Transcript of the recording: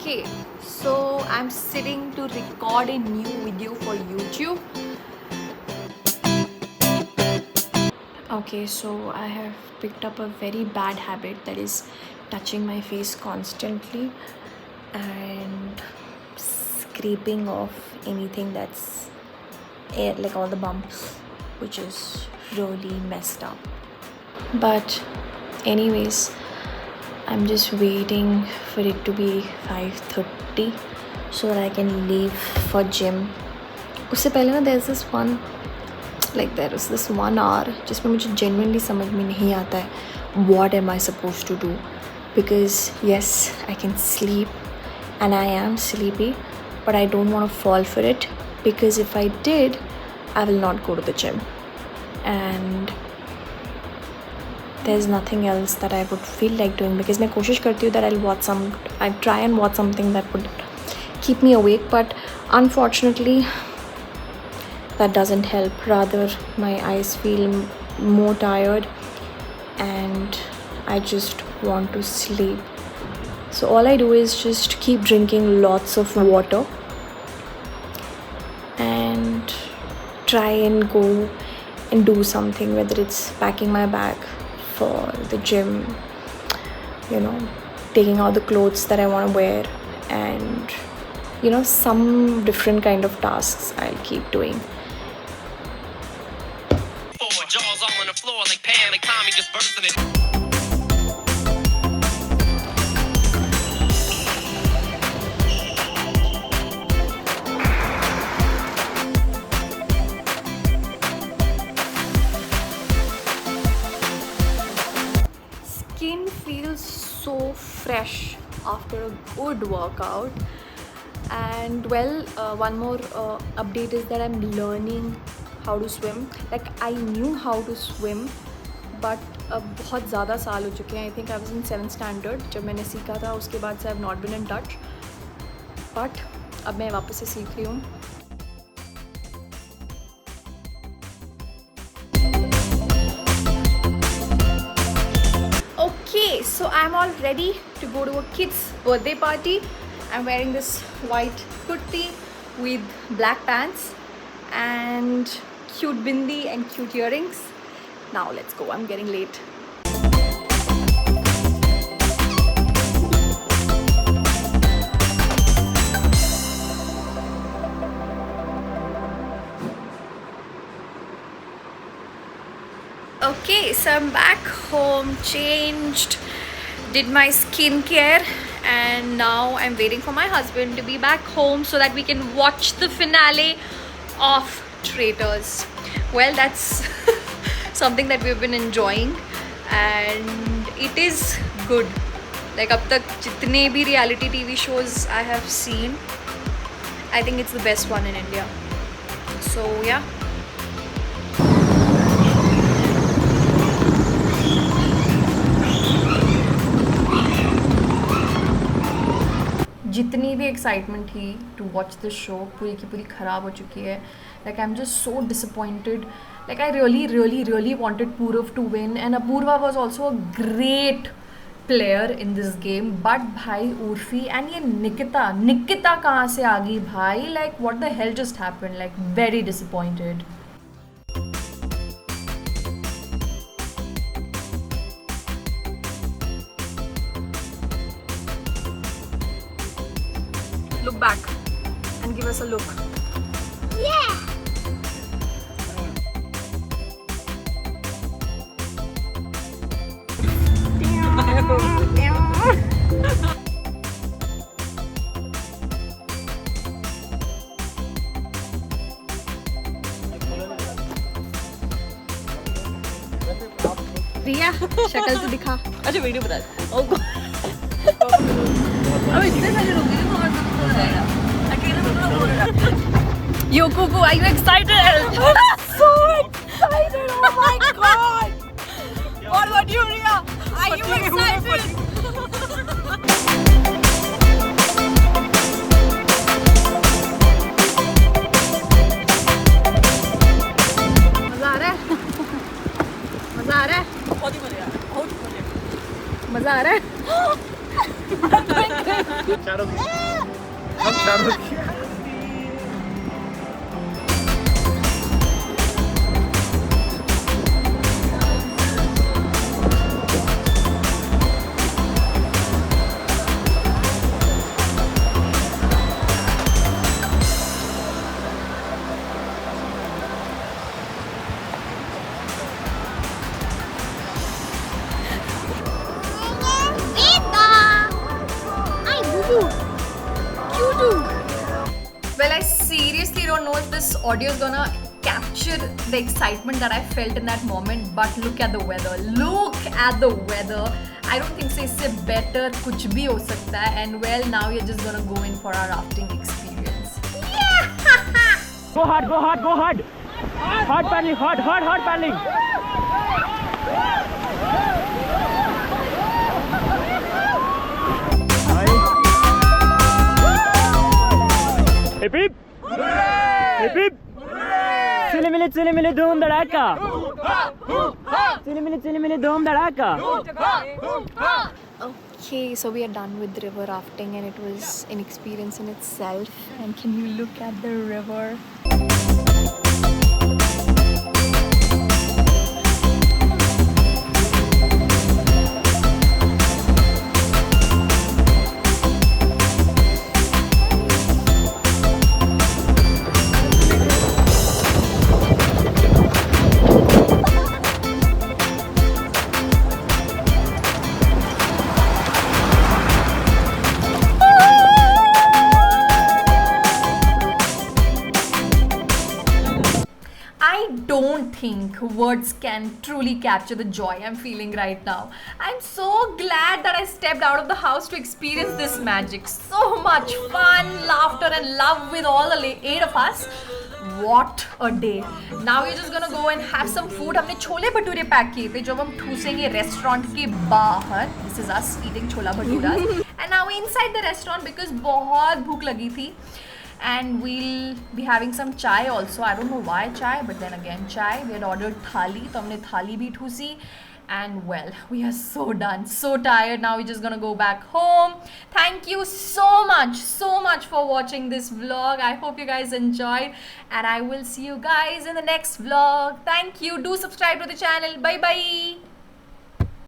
Okay, so I'm sitting to record a new video for YouTube. Okay, so I have picked up a very bad habit, that is touching my face constantly and scraping off anything that's air, like all the bumps, which is really messed up. But anyways, I'm just waiting for it to be 5:30 so that I can leave for gym. उससे पहले ना there's this one, like there is this 1 hour जिसमें मुझे genuinely समझ में नहीं आता है what am I supposed to do, because yes, I can sleep and I am sleepy, but I don't want to fall for it, because if I did, I will not go to the gym and there's nothing else that I would feel like doing, because मैं कोशिश करती हूँ that I try and watch something that would keep me awake, but unfortunately that doesn't help. Rather, my eyes feel more tired and I just want to sleep. So all I do is just keep drinking lots of water and try and go and do something, whether it's packing my bag for the gym, taking out the clothes that I want to wear, and some different kind of tasks I'll keep doing. Jaws all on the floor like Pam and Tommy just bursting it. Skin feels so fresh after a good workout. And well, one more update is that I'm learning how to swim. Like I knew how to swim, but बहुत ज़्यादा साल हो चुके हैं. I think I was in 7th standard जब मैंने सीखा था. उसके बाद से I have not been in touch. But अब मैं वापस से सीख रही हूँ. Okay, so I'm all ready to go to a kid's birthday party. I'm wearing this white kurti with black pants and cute bindi and cute earrings. Now let's go, I'm getting late. Okay, so I'm back home, changed, did my skincare, and now I'm waiting for my husband to be back home so that we can watch the finale of Traitors. Well, that's something that we've been enjoying and it is good. Like अब तक जितने भी reality TV shows I have seen, I think it's the best one in India. So yeah. जितनी भी excitement थी to watch this show पूरी की पूरी ख़राब हो चुकी है. Like I am just so disappointed. Like I really wanted Purav to win and Apurva was also a great player in this game, but भाई उर्फी एंड ये निकिता कहाँ से आ गई भाई. Like what the hell just happened. Like very disappointed. Look back and give us a look. Yeah. रिया शक्ल तो दिखा. अच्छा वीडियो बता. अब इतने सारे लोग हैं और हो जाएगा. अकेले में तो बोल रहा. Yo Cuckoo, are you excited? So excited! Oh my god! What about you, Riya? Are you excited? मजा आ रहा है. मजा आ रहा है. बहुत ही मजा आ रहा है. मजा आ रहा है. चारों हम चारों Well, I seriously don't know if this audio is gonna capture the excitement that I felt in that moment. But look at the weather. Look at the weather. I don't think so इससे better कुछ भी हो सकता है. And well, now we're just gonna go in for our rafting experience. Go hard, go hard, go hard. Hard paddling, hard paddling. Hip hip. Hip hip. Chili mili dhoom dhadaka. Chili mili dhoom dhadaka. Okay, so we are done with the river rafting and it was an experience in itself. And can you look at the river? I don't think words can truly capture the joy I'm feeling right now. I'm so glad that I stepped out of the house to experience this magic. So much fun, laughter, and love with all the 8 of us. What a day. Now we're just gonna go and have some food. हमने chole bhature pack किए थे जब हम ठूसेंगे restaurant के बाहर. This is us eating chhola bhatura. And now we're inside the restaurant because बहुत भूख लगी थी. And we'll be having some chai also. I don't know why chai, but then again chai. We had ordered thali, तो हमने थाली भी ठूसी. And well, we are so done, so tired. Now we're just gonna go back home. Thank you so much for watching this vlog. I hope you guys enjoyed, and I will see you guys in the next vlog. Thank you. Do subscribe to the channel. Bye bye.